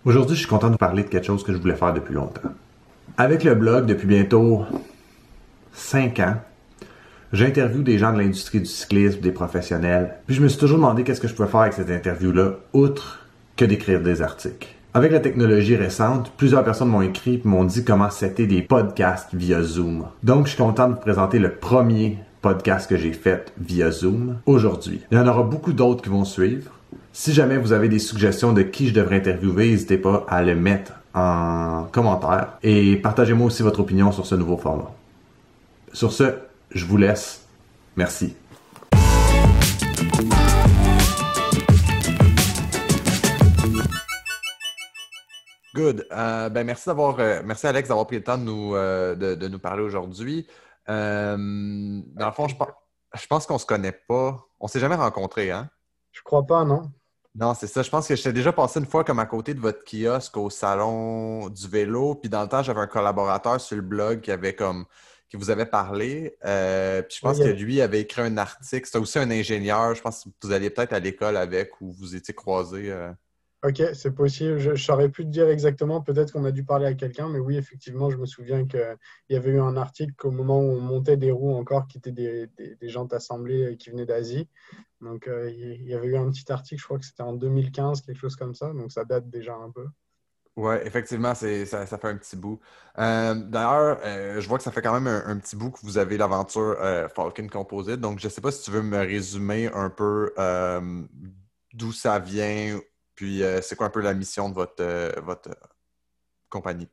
Aujourd'hui, je suis content de vous parler de quelque chose que je voulais faire depuis longtemps. Avec le blog, depuis bientôt 5 ans, j'interviewe des gens de l'industrie du cyclisme, des professionnels, puis je me suis toujours demandé qu'est-ce que je pouvais faire avec ces interviews-là, outre que d'écrire des articles. Avec la technologie récente, plusieurs personnes m'ont écrit et m'ont dit comment c'était des podcasts via Zoom. Donc, je suis content de vous présenter le premier podcast que j'ai fait via Zoom aujourd'hui. Il y en aura beaucoup d'autres qui vont suivre. Si jamais vous avez des suggestions de qui je devrais interviewer, n'hésitez pas à le mettre en commentaire et partagez-moi aussi votre opinion sur ce nouveau format. Sur ce, je vous laisse. Merci. Good. Merci Alex d'avoir pris le temps de nous parler aujourd'hui. Dans le fond, je pense qu'on se connaît pas. On s'est jamais rencontrés, hein? Je crois pas, non? Non, c'est ça. Je pense que j'étais déjà passé une fois comme à côté de votre kiosque au salon du vélo. Puis dans le temps, j'avais un collaborateur sur le blog qui vous avait parlé. Puis je Ouais, pense que lui avait écrit un article. C'était aussi un ingénieur. Je pense que vous alliez peut-être à l'école avec ou vous étiez croisés. ok, c'est possible. Je saurais plus te dire exactement. Peut-être qu'on a dû parler à quelqu'un, mais oui, effectivement, je me souviens qu'il y avait eu un article au moment où on montait des roues encore, qui étaient des jantes assemblées qui venaient d'Asie. Donc, il y avait eu un petit article, je crois que c'était en 2015, quelque chose comme ça. Donc, ça date déjà un peu. Ouais, effectivement, ça fait un petit bout. D'ailleurs, je vois que ça fait quand même un petit bout que vous avez l'aventure Falcon Composite. Donc, je ne sais pas si tu veux me résumer un peu d'où ça vient, puis c'est quoi un peu la mission de votre compagnie.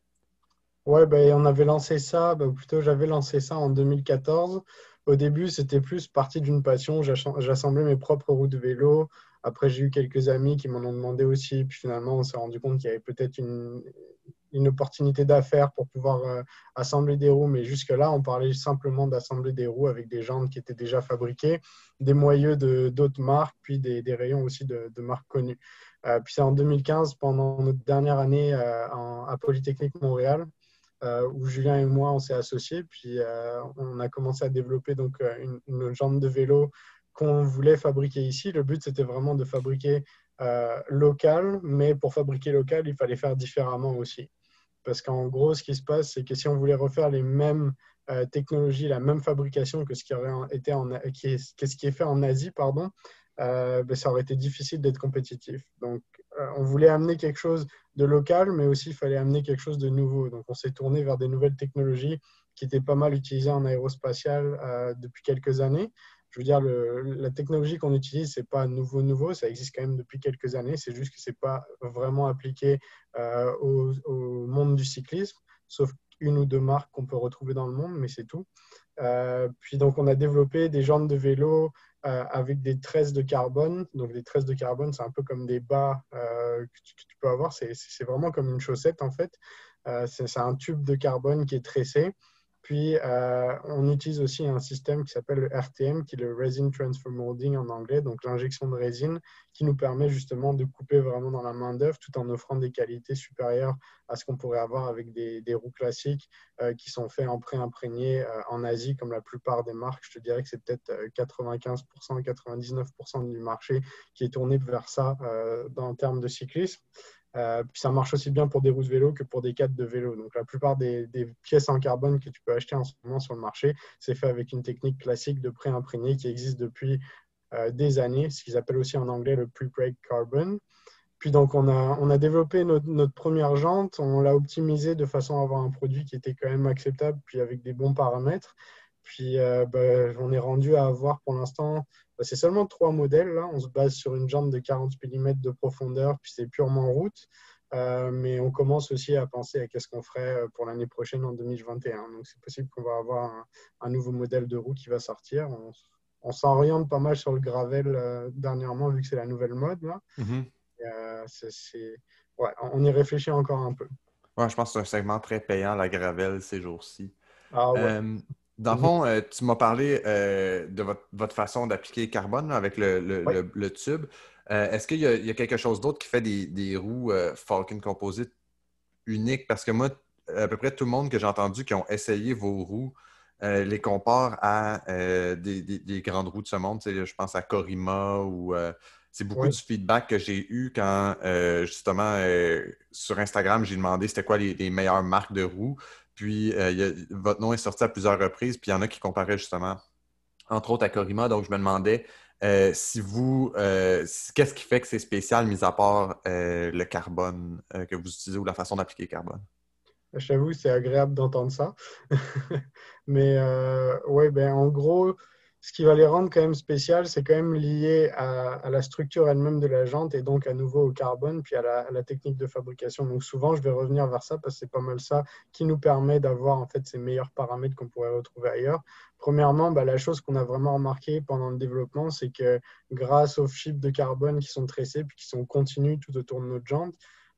Ouais, ben, on avait lancé ça, ben, ou plutôt j'avais lancé ça en 2014. Au début, c'était plus parti d'une passion. J'assemblais mes propres roues de vélo. Après, j'ai eu quelques amis qui m'en ont demandé aussi. Puis finalement, on s'est rendu compte qu'il y avait peut-être une opportunité d'affaires pour pouvoir assembler des roues. Mais jusque-là, on parlait simplement d'assembler des roues avec des jantes qui étaient déjà fabriquées, des moyeux d'autres marques, puis des rayons aussi de marques connues. Puis c'est en 2015, pendant notre dernière année à Polytechnique Montréal, où Julien et moi, on s'est associés. Puis on a commencé à développer donc une jambe de vélo qu'on voulait fabriquer ici. Le but, c'était vraiment de fabriquer local, mais pour fabriquer local, il fallait faire différemment aussi. Parce qu'en gros, ce qui se passe, c'est que si on voulait refaire les mêmes technologies, la même fabrication que ce qui aurait été que ce qui est fait en Asie, pardon, ben, ça aurait été difficile d'être compétitif. Donc, on voulait amener quelque chose de local, mais aussi il fallait amener quelque chose de nouveau. Donc, on s'est tourné vers des nouvelles technologies qui étaient pas mal utilisées en aérospatial depuis quelques années. Je veux dire, la technologie qu'on utilise, c'est pas nouveau, ça existe quand même depuis quelques années. C'est juste que c'est pas vraiment appliqué au monde du cyclisme, sauf une ou deux marques qu'on peut retrouver dans le monde, mais c'est tout. Puis donc, on a développé des jantes de vélo avec des tresses de carbone. Donc, des tresses de carbone, c'est un peu comme des bas que tu peux avoir. C'est vraiment comme une chaussette, en fait. C'est un tube de carbone qui est tressé. Puis, on utilise aussi un système qui s'appelle le RTM, qui est le Resin Transfer Molding en anglais, donc l'injection de résine, qui nous permet justement de couper vraiment dans la main-d'œuvre tout en offrant des qualités supérieures à ce qu'on pourrait avoir avec des roues classiques qui sont faits en pré-imprégné en Asie, comme la plupart des marques. Je te dirais que c'est peut-être 95%, 99% du marché qui est tourné vers ça en termes de cyclisme. Puis ça marche aussi bien pour des roues de vélo que pour des cadres de vélo. Donc la plupart des pièces en carbone que tu peux acheter en ce moment sur le marché, c'est fait avec une technique classique de pré-imprégné qui existe depuis des années, ce qu'ils appellent aussi en anglais le pre-preg carbon. Puis donc on a développé notre première jante, on l'a optimisée de façon à avoir un produit qui était quand même acceptable, puis avec des bons paramètres. Puis on est rendu à avoir pour l'instant, c'est seulement trois modèles. Là. On se base sur une jante de 40 mm de profondeur, puis c'est purement route. Mais on commence aussi à penser à qu'est-ce qu'on ferait pour l'année prochaine en 2021. Donc c'est possible qu'on va avoir un nouveau modèle de roue qui va sortir. On s'oriente pas mal sur le gravel dernièrement, vu que c'est la nouvelle mode. Là. Mhm. Ouais, on y réfléchit encore un peu. Ouais, je pense que c'est un segment très payant, la gravelle, ces jours-ci. Ah ouais. Euh, Dans le fond, tu m'as parlé de votre façon d'appliquer carbone là, avec Ouais. le tube. Est-ce il y a quelque chose d'autre qui fait des roues Falcon Composite uniques? Parce que moi, à peu près tout le monde que j'ai entendu qui ont essayé vos roues les compare à des grandes roues de ce monde. Tu sais, je pense à Corima ou C'est beaucoup Oui. du feedback que j'ai eu quand, justement, sur Instagram, j'ai demandé c'était quoi les meilleures marques de roues. Puis, votre nom est sorti à plusieurs reprises, puis il y en a qui comparaient justement, entre autres à Corima. Donc, je me demandais si vous, qu'est-ce qui fait que c'est spécial, mis à part le carbone que vous utilisez ou la façon d'appliquer le carbone? Je t'avoue, c'est agréable d'entendre ça. Mais ouais, ben, en gros, ce qui va les rendre quand même spéciales, c'est quand même lié à la structure elle-même de la jante et donc à nouveau au carbone, puis à la technique de fabrication. Donc souvent, je vais revenir vers ça parce que c'est pas mal ça qui nous permet d'avoir en fait ces meilleurs paramètres qu'on pourrait retrouver ailleurs. Premièrement, bah, la chose qu'on a vraiment remarqué pendant le développement, c'est que grâce aux fibres de carbone qui sont tressées puis qui sont continues tout autour de notre jante,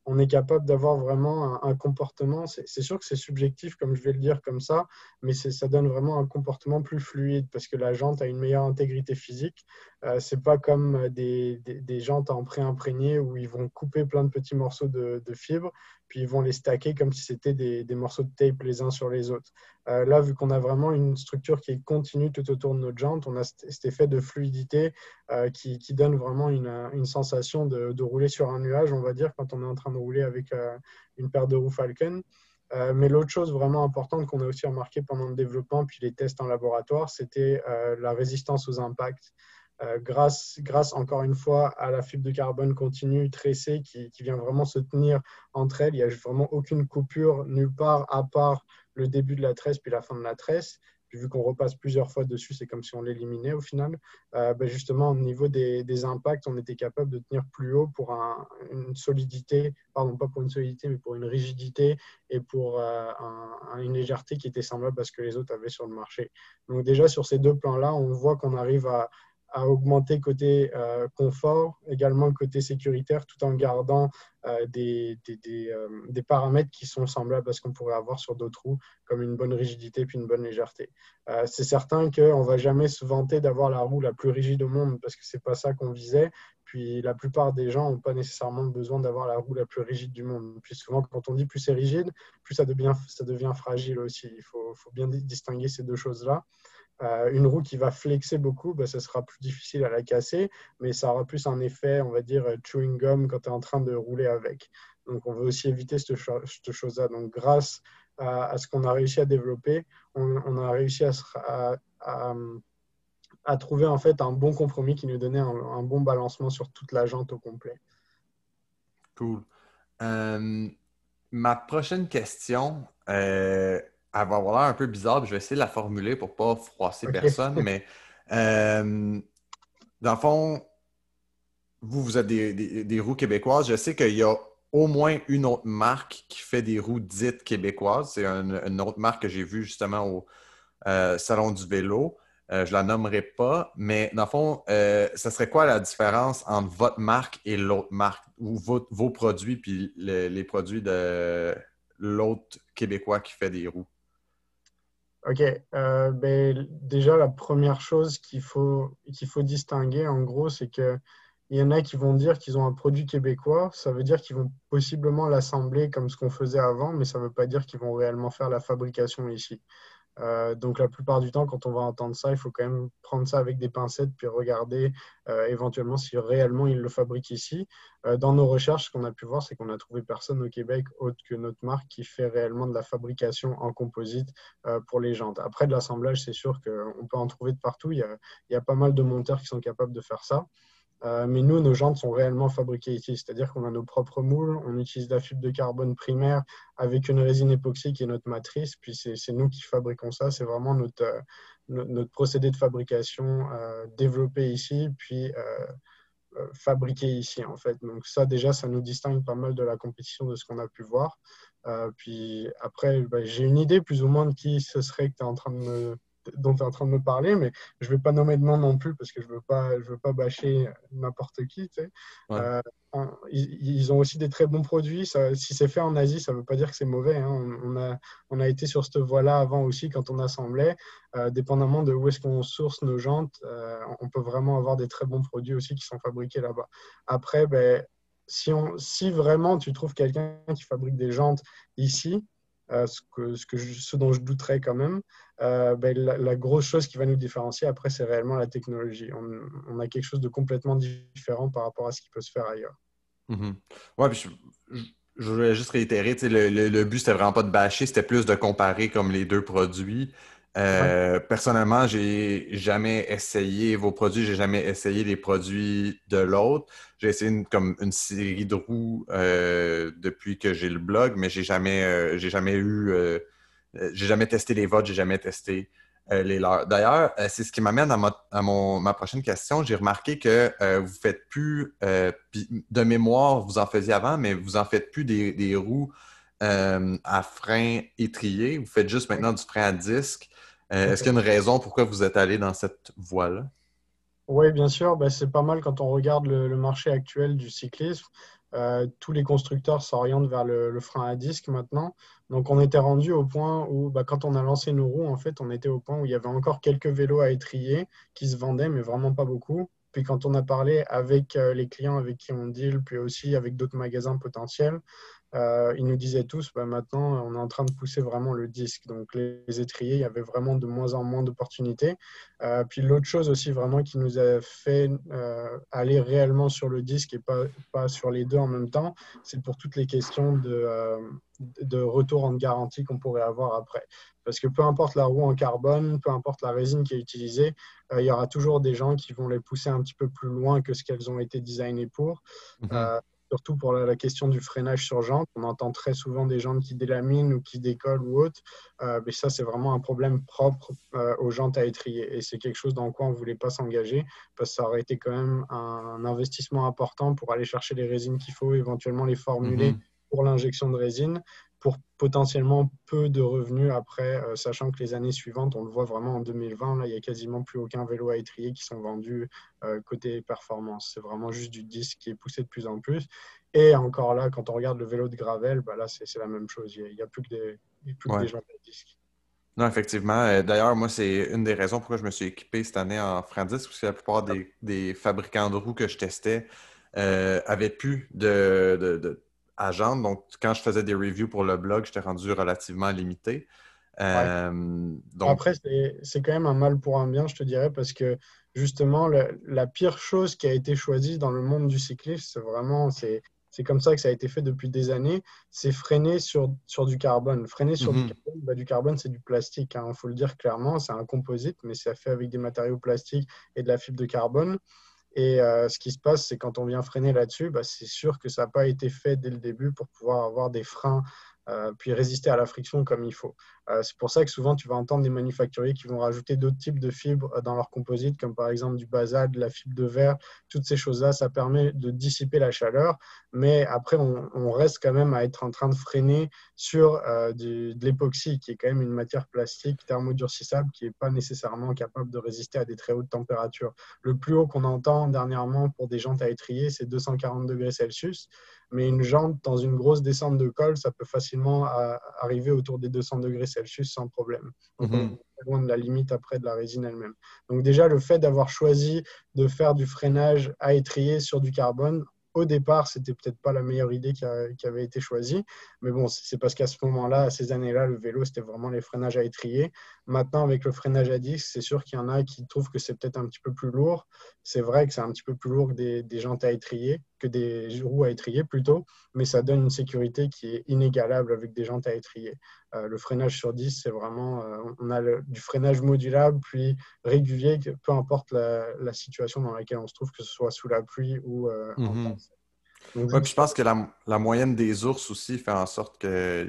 on est capable d'avoir vraiment un comportement. C'est sûr que c'est subjectif, comme je vais le dire comme ça, mais ça donne vraiment un comportement plus fluide parce que la jante a une meilleure intégrité physique. C'est pas comme des jantes en pré-imprégné où ils vont couper plein de petits morceaux de fibres, puis ils vont les stacker comme si c'était des morceaux de tape les uns sur les autres. Là, vu qu'on a vraiment une structure qui est continue tout autour de notre jante, on a cet effet de fluidité qui donne vraiment une sensation de rouler sur un nuage, on va dire, quand on est en train de rouler avec une paire de roues Falcon. Mais l'autre chose vraiment importante qu'on a aussi remarqué pendant le développement puis les tests en laboratoire, c'était la résistance aux impacts. Grâce, encore une fois, à la fibre de carbone continue tressée qui vient vraiment se tenir entre elles. Il n'y a vraiment aucune coupure nulle part à part le début de la tresse puis la fin de la tresse. Puis vu qu'on repasse plusieurs fois dessus, c'est comme si on l'éliminait au final. Justement, au niveau des impacts, on était capable de tenir plus haut pour une solidité, pardon, pas pour une solidité, mais pour une rigidité et pour une légèreté qui était semblable à ce que les autres avaient sur le marché. Donc déjà, sur ces deux plans-là, on voit qu'on arrive à augmenter côté confort, également le côté sécuritaire, tout en gardant des paramètres qui sont semblables à ce qu'on pourrait avoir sur d'autres roues, comme une bonne rigidité puis une bonne légèreté. C'est certain qu'on ne va jamais se vanter d'avoir la roue la plus rigide au monde, parce que ce n'est pas ça qu'on visait. Puis la plupart des gens n'ont pas nécessairement besoin d'avoir la roue la plus rigide du monde. Puis souvent, quand on dit plus c'est rigide, plus ça devient fragile aussi. Il faut bien distinguer ces deux choses-là. Une roue qui va flexer beaucoup, ça sera plus difficile à la casser, mais ça aura plus un effet, on va dire, chewing gum quand tu es en train de rouler avec. Donc, on veut aussi éviter cette chose-là. Donc, grâce à ce qu'on a réussi à développer, on a réussi à trouver en fait un bon compromis qui nous donnait un bon balancement sur toute la jante au complet. Cool. Euh, Ma prochaine question, elle va avoir l'air un peu bizarre, puis je vais essayer de la formuler pour pas froisser OK. personne, mais euh, dans le fond, vous êtes des roues québécoises. Je sais qu'il y a au moins une autre marque qui fait des roues dites québécoises. C'est une autre marque que j'ai vue justement au Salon du vélo. Je la nommerai pas, mais dans le fond, ça serait quoi la différence entre votre marque et l'autre marque ou vos produits puis les produits de l'autre Québécois qui fait des roues? OK. Déjà, la première chose qu'il faut distinguer, en gros, c'est que il y en a qui vont dire qu'ils ont un produit québécois. Ça veut dire qu'ils vont possiblement l'assembler comme ce qu'on faisait avant, mais ça ne veut pas dire qu'ils vont réellement faire la fabrication ici. Donc la plupart du temps, quand on va entendre ça, il faut quand même prendre ça avec des pincettes puis regarder éventuellement si réellement ils le fabriquent ici. Dans nos recherches, ce qu'on a pu voir, c'est qu'on a trouvé personne au Québec autre que notre marque qui fait réellement de la fabrication en composite pour les jantes. Après, de l'assemblage, c'est sûr qu'on peut en trouver de partout. Il y a pas mal de monteurs qui sont capables de faire ça. Mais nous, nos jantes sont réellement fabriquées ici, c'est-à-dire qu'on a nos propres moules, on utilise la fibre de carbone primaire avec une résine époxy qui est notre matrice, puis c'est nous qui fabriquons ça, c'est vraiment notre procédé de fabrication développé ici, puis fabriqué ici en fait. Donc ça déjà, ça nous distingue pas mal de la compétition de ce qu'on a pu voir. Puis après, j'ai une idée plus ou moins de qui ce serait que tu es en train dont tu es en train de me parler, mais je ne vais pas nommer de nom non plus parce que je veux pas bâcher n'importe qui. Tu sais. Ouais. Euh, ils ont aussi des très bons produits. Si c'est fait en Asie, ça ne veut pas dire que c'est mauvais. Hein. On a été sur cette voie-là avant aussi quand on assemblait. Dépendamment de où est-ce qu'on source nos jantes, on peut vraiment avoir des très bons produits aussi qui sont fabriqués là-bas. Après, si vraiment tu trouves quelqu'un qui fabrique des jantes ici, ce dont je douterais quand même. Ben, la grosse chose qui va nous différencier après, c'est réellement la technologie. On a quelque chose de complètement différent par rapport à ce qui peut se faire ailleurs. Mhm. Ouais, puis je voulais juste réitérer, tu sais, le but, c'était vraiment pas de bâcher, c'était plus de comparer comme les deux produits. Ouais, Personnellement, j'ai jamais essayé vos produits, j'ai jamais essayé les produits de l'autre. J'ai essayé comme une série de roues depuis que j'ai le blog, mais j'ai jamais testé les vôtres, j'ai jamais testé les leurs. D'ailleurs, c'est ce qui m'amène ma prochaine question. J'ai remarqué que vous faites plus, puis de mémoire, vous en faisiez avant, mais vous en faites plus des roues à frein étrié. Vous faites juste ouais, maintenant du frein à disque. tout à Est-ce qu'il fait. y a une raison pourquoi vous êtes allé dans cette voie-là? Oui, bien sûr, bah, c'est pas mal quand on regarde le marché actuel du cyclisme. Tous les constructeurs s'orientent vers le frein à disque maintenant. Donc on était rendu au point où, bah, quand on a lancé nos roues, en fait, on était au point où il y avait encore quelques vélos à étrier qui se vendaient, mais vraiment pas beaucoup. Puis quand on a parlé avec les clients avec qui on deal, puis aussi avec d'autres magasins potentiels, ils nous disaient tous, bah, maintenant, on est en train de pousser vraiment le disque. Donc, les étriers, il y avait vraiment de moins en moins d'opportunités. Puis, l'autre chose aussi, vraiment, qui nous a fait aller réellement sur le disque et pas sur les deux en même temps, c'est pour toutes les questions de retour en garantie qu'on pourrait avoir après. Parce que peu importe la roue en carbone, peu importe la résine qui est utilisée, il y aura toujours des gens qui vont les pousser un petit peu plus loin que ce qu'elles ont été designées pour. Mhm. Euh, Surtout pour la question du freinage sur jante. On entend très souvent des jantes qui délaminent ou qui décollent ou autre. Mais ça, c'est vraiment un problème propre aux jantes à étrier. Et c'est quelque chose dans quoi on ne voulait pas s'engager parce que ça aurait été quand même un investissement important pour aller chercher les résines qu'il faut, éventuellement les formuler Mhm. pour l'injection de résine, pour potentiellement peu de revenus après, sachant que les années suivantes, on le voit vraiment en 2020, là, il n'y a quasiment plus aucun vélo à étrier qui sont vendus côté performance. C'est vraiment juste du disque qui est poussé de plus en plus. Et encore là, quand on regarde le vélo de gravel, bah là, c'est la même chose. Il n'y a plus que il y a plus que des Ouais. jantes à disque. Non, effectivement. D'ailleurs, moi, c'est une des raisons pourquoi je me suis équipé cette année en frein à disque, parce que la plupart des fabricants de roues que je testais avaient plus à jante. Donc, quand je faisais des reviews pour le blog, j'étais rendu relativement limité. Ouais. Donc, Après, c'est quand même un mal pour un bien, je te dirais, parce que justement, la pire chose qui a été choisie dans le monde du cyclisme, c'est vraiment, c'est comme ça que ça a été fait depuis des années, c'est freiner sur du carbone. Freiner sur mhm, du carbone, c'est du plastique, il faut le dire clairement, c'est un composite, mais c'est fait avec des matériaux plastiques et de la fibre de carbone. Et ce qui se passe, c'est quand on vient freiner là-dessus, bah, c'est sûr que ça n'a pas été fait dès le début pour pouvoir avoir des freins puis résister à la friction comme il faut. C'est pour ça que souvent tu vas entendre des manufacturiers qui vont rajouter d'autres types de fibres dans leur composite, comme par exemple du basalte, de la fibre de verre, toutes ces choses-là, ça permet de dissiper la chaleur, mais après on reste quand même à être en train de freiner sur de l'époxy, qui est quand même une matière plastique thermodurcissable qui n'est pas nécessairement capable de résister à des très hautes températures. Le plus haut qu'on entend dernièrement pour des jantes à étrier, c'est 240 degrés Celsius. Mais une jante dans une grosse descente de col, ça peut facilement arriver autour des 200 degrés Celsius sans problème. Donc on mhm, est loin de la limite après de la résine elle-même. Donc déjà, le fait d'avoir choisi de faire du freinage à étrier sur du carbone, au départ, c'était peut-être pas la meilleure idée qui avait été choisie. Mais bon, c'est parce qu'à ce moment-là, à ces années-là, le vélo, c'était vraiment les freinages à étrier. Maintenant, avec le freinage à disque, c'est sûr qu'il y en a qui trouvent que c'est peut-être un petit peu plus lourd. C'est vrai que c'est un petit peu plus lourd que des jantes à étrier, que des roues à étrier plutôt, mais ça donne une sécurité qui est inégalable avec des jantes à étrier. Le freinage sur 10, c'est vraiment, on a du freinage modulable, puis régulier, peu importe la situation dans laquelle on se trouve, que ce soit sous la pluie ou en temps mhm. sec. Donc, vu Ouais, que puis je pense que la moyenne des ours aussi fait en sorte que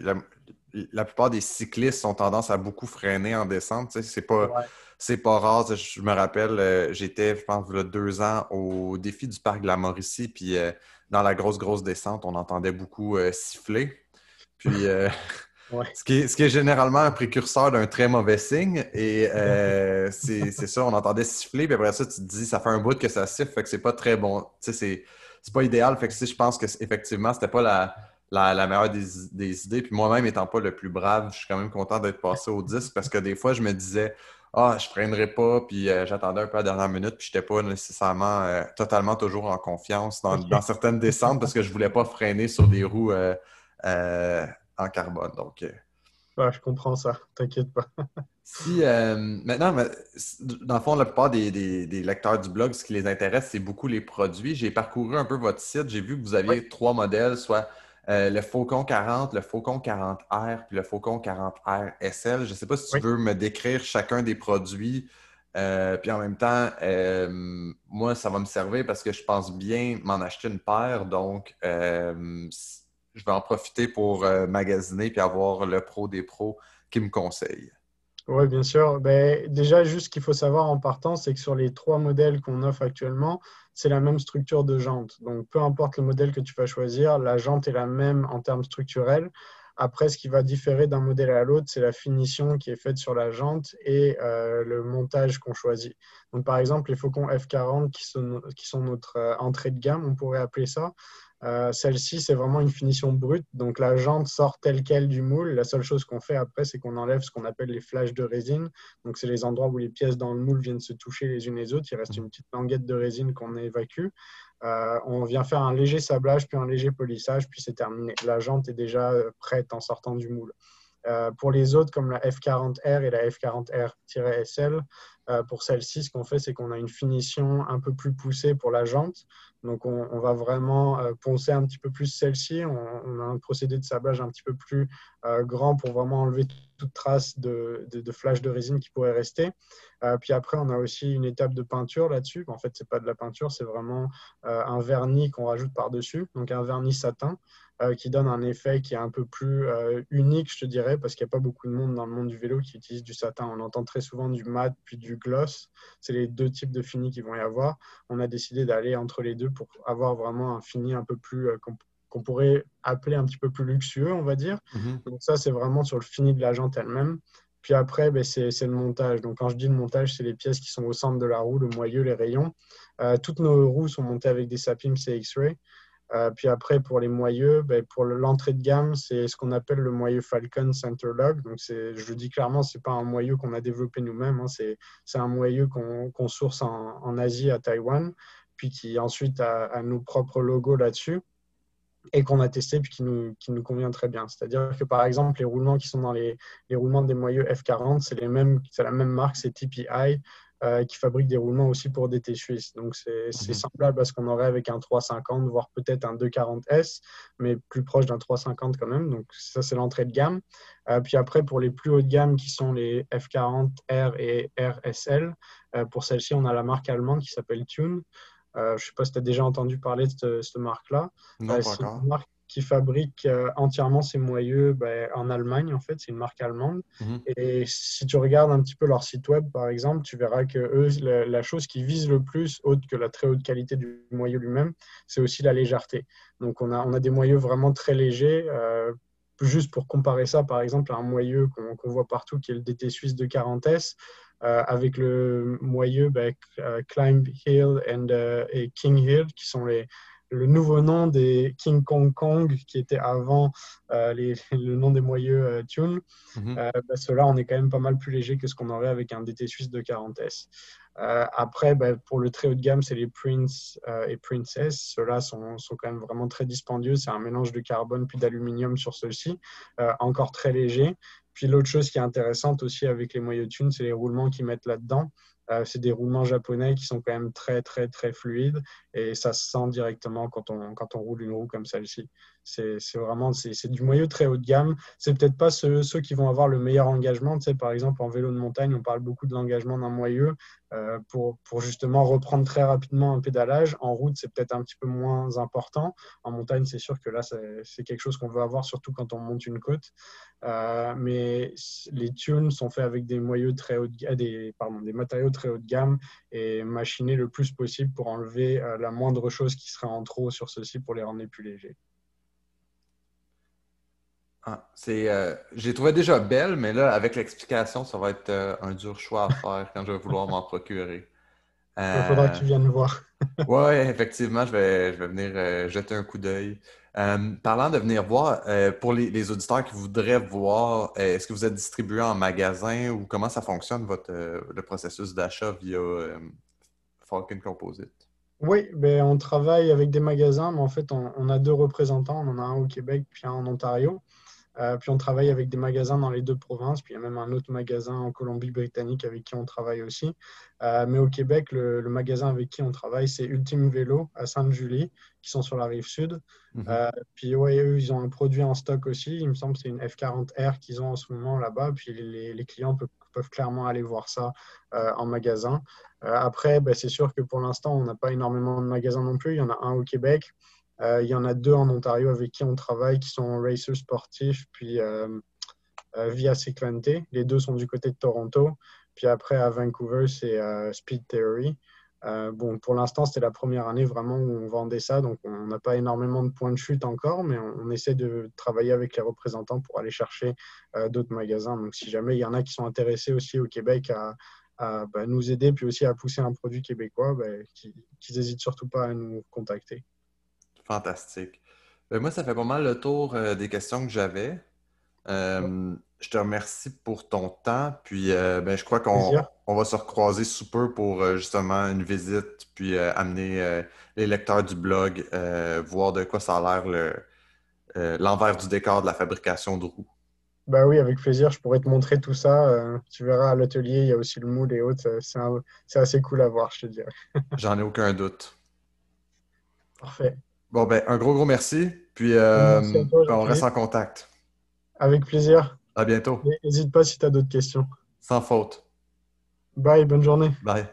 la plupart des cyclistes ont tendance à beaucoup freiner en descente. Tu sais, ouais, c'est pas rare. Je me rappelle, j'étais, je pense, il y a 2 ans au défi du parc de la Mauricie, puis dans la grosse descente, on entendait beaucoup siffler. Puis ouais, ce qui est généralement un précurseur d'un très mauvais signe. Et c'est ça, on entendait siffler, puis après ça, tu te dis, ça fait un bout que ça siffle, fait que c'est pas très bon. Tu sais, c'est pas idéal. Fait que si je pense que effectivement, c'était pas la meilleure des idées. Puis moi-même, étant pas le plus brave, je suis quand même content d'être passé au 10 parce que des fois, je me disais, ah, je freinerai pas, puis j'attendais un peu à la dernière minute, puis j'étais pas nécessairement totalement toujours en confiance dans ok. certaines descentes parce que je voulais pas freiner sur des roues euh, en carbone. Donc, Bah, je comprends ça, t'inquiète pas. Si maintenant, dans le fond, la plupart des lecteurs du blog, ce qui les intéresse, c'est beaucoup les produits. J'ai parcouru un peu votre site. J'ai vu que vous Oui, aviez trois modèles, soit le Faucon 40, le Faucon 40R, puis le Faucon 40R SL. Je ne sais pas si tu oui. veux me décrire chacun des produits. Puis en même temps, moi, ça va me servir parce que je pense bien m'en acheter une paire. Donc, je vais en profiter pour magasiner puis avoir le pro des pros qui me conseille. Oui, bien sûr. Ben, déjà, juste ce qu'il faut savoir en partant, c'est que sur les trois modèles qu'on offre actuellement, c'est la même structure de jante. Donc, peu importe le modèle que tu vas choisir, la jante est la même en termes structurels. Après, ce qui va différer d'un modèle à l'autre, c'est la finition qui est faite sur la jante et le montage qu'on choisit. Donc, par exemple, les Faucons F40 qui sont notre entrée de gamme, on pourrait appeler ça. Celle-ci, c'est vraiment une finition brute. Donc, la jante sort telle quelle du moule. La seule chose qu'on fait après, c'est qu'on enlève ce qu'on appelle les flashs de résine. Donc, c'est les endroits où les pièces dans le moule viennent se toucher les unes les autres. Il reste une petite languette de résine qu'on évacue. On vient faire un léger sablage, puis un léger polissage, puis c'est terminé. La jante est déjà prête en sortant du moule. Pour les autres, comme la F40R et la F40R-SL, pour celle-ci, ce qu'on fait, c'est qu'on a une finition un peu plus poussée pour la jante. Donc, on va vraiment poncer un petit peu plus celle-ci. On a un procédé de sablage un petit peu plus grand pour vraiment enlever toute trace de flash de résine qui pourrait rester. Puis après, on a aussi une étape de peinture là-dessus. En fait, ce n'est pas de la peinture, c'est vraiment un vernis qu'on rajoute par-dessus. Donc, un vernis satin qui donne un effet qui est un peu plus unique, je te dirais, parce qu'il n'y a pas beaucoup de monde dans le monde du vélo qui utilise du satin. On entend très souvent du mat puis du gloss. C'est les deux types de fini qu'il vont y avoir. On a décidé d'aller entre les deux pour avoir vraiment un fini un peu plus qu'on pourrait appeler un petit peu plus luxueux, on va dire. Mhm. Donc ça, c'est vraiment sur le fini de la jante elle-même. Puis après, ben, c'est le montage. Donc quand je dis le montage, c'est les pièces qui sont au centre de la roue, le moyeu, les rayons. Toutes nos roues sont montées avec des Sapim CX-Ray. Puis après, pour les moyeux, ben, pour l'entrée de gamme, c'est ce qu'on appelle le moyeu Falcon Centerlog. Donc, je le dis clairement, ce n'est pas un moyeu qu'on a développé nous-mêmes. Hein. C'est un moyeu qu'on source en Asie, à Taïwan, puis qui ensuite a nos propres logos là-dessus et qu'on a testé puis qui nous convient très bien. C'est-à-dire que, par exemple, les roulements qui sont dans les roulements des moyeux F40, c'est la même marque, c'est TPI, qui fabrique des roulements aussi pour DT Suisse. Donc, c'est Mhm. semblable à ce qu'on aurait avec un 350, voire peut-être un 240S, mais plus proche d'un 350 quand même. Donc, ça, c'est l'entrée de gamme. Puis après, pour les plus hauts de gamme, qui sont les F40R et RSL, pour celle-ci, on a la marque allemande qui s'appelle Tune. Je ne sais pas si tu as déjà entendu parler de cette marque-là. Non, pas C'est encore. une marque qui fabrique entièrement ses moyeux en Allemagne, en fait. C'est une marque allemande. Mhm. Et si tu regardes un petit peu leur site web, par exemple, tu verras que eux, la chose qui vise le plus, autre que la très haute qualité du moyeu lui-même, c'est aussi la légèreté. Donc, on a des moyeux vraiment très légers. Juste pour comparer ça, par exemple, à un moyeu qu'on voit partout, qui est le DT Suisse de 40S, avec le moyeu Climb Hill et King Hill, qui sont le nouveau nom des King Kong Kong, qui était avant le nom des moyeux Tune. Mhm. Ceux-là, on est quand même pas mal plus léger que ce qu'on aurait avec un DT Suisse de 40S. Après, pour le très haut de gamme, c'est les Prince et Princess. Ceux-là sont quand même vraiment très dispendieux. C'est un mélange de carbone puis d'aluminium sur ceux-ci, encore très léger. Puis l'autre chose qui est intéressante aussi avec les moyeux Tune, c'est les roulements qu'ils mettent là-dedans. C'est des roulements japonais qui sont quand même très, très, très fluides et ça se sent directement quand on roule une roue comme celle-ci. C'est du moyeu très haut de gamme. C'est peut-être pas ceux qui vont avoir le meilleur engagement. Tu sais, par exemple, en vélo de montagne, on parle beaucoup de l'engagement d'un moyeu pour justement reprendre très rapidement un pédalage. En route, c'est peut-être un petit peu moins important. En montagne, c'est sûr que là, c'est quelque chose qu'on veut avoir, surtout quand on monte une côte. Mais les tunes sont faits avec des moyeux très haut de, des matériaux très haut de gamme et machinés le plus possible pour enlever la moindre chose qui serait en trop sur ceux-ci pour les rendre les plus légers. Ah, j'ai trouvé déjà belle, mais là, avec l'explication, ça va être un dur choix à faire quand je vais vouloir m'en procurer. Il faudra que Euh, tu viennes voir. ouais, effectivement, je vais venir jeter un coup d'œil. Parlant de venir voir, pour les auditeurs qui voudraient voir, est-ce que vous êtes distribué en magasin ou comment ça fonctionne, le processus d'achat via Falcon Composite? Oui, ben, on travaille avec des magasins, mais en fait, on a deux représentants. On en a un au Québec puis un en Ontario. Puis on travaille avec des magasins dans les deux provinces. Puis il y a même un autre magasin en Colombie-Britannique avec qui on travaille aussi. Mais au Québec, le magasin avec qui on travaille, c'est Ultime Vélo à Sainte-Julie, qui sont sur la rive sud. Mhm. Puis ouais, eux, ils ont un produit en stock aussi. Il me semble que c'est une F40R qu'ils ont en ce moment là-bas. Puis les clients peuvent clairement aller voir ça en magasin. Après, ben, c'est sûr que pour l'instant, on n'a pas énormément de magasins non plus. Il y en a un au Québec. Il y en a deux en Ontario avec qui on travaille, qui sont Racers Sportifs, puis Via Sequente. Les deux sont du côté de Toronto. Puis après, à Vancouver, c'est Speed Theory. Bon, pour l'instant, c'était la première année vraiment où on vendait ça, donc on n'a pas énormément de points de chute encore, mais on essaie de travailler avec les représentants pour aller chercher d'autres magasins. Donc si jamais il y en a qui sont intéressés aussi au Québec à nous aider, puis aussi à pousser un produit québécois, qu'ils n'hésitent surtout pas à nous contacter. Fantastique. Moi, ça fait pas mal le tour des questions que j'avais. Je te remercie pour ton temps. Puis, je crois Plaisir. qu'on va se recroiser sous peu pour justement une visite, puis amener les lecteurs du blog, voir de quoi ça a l'air l'envers du décor de la fabrication de roues. Bah oui, avec plaisir, je pourrais te montrer tout ça. Tu verras à l'atelier, il y a aussi le moule et autres. C'est assez cool à voir, je te dirais. J'en ai aucun doute. Parfait. Bon, un gros merci. Puis, Merci à toi, on reste Jean-Philippe. en contact. Avec plaisir. À bientôt. N'hésite pas si tu as d'autres questions. Sans faute. Bye, bonne journée. Bye.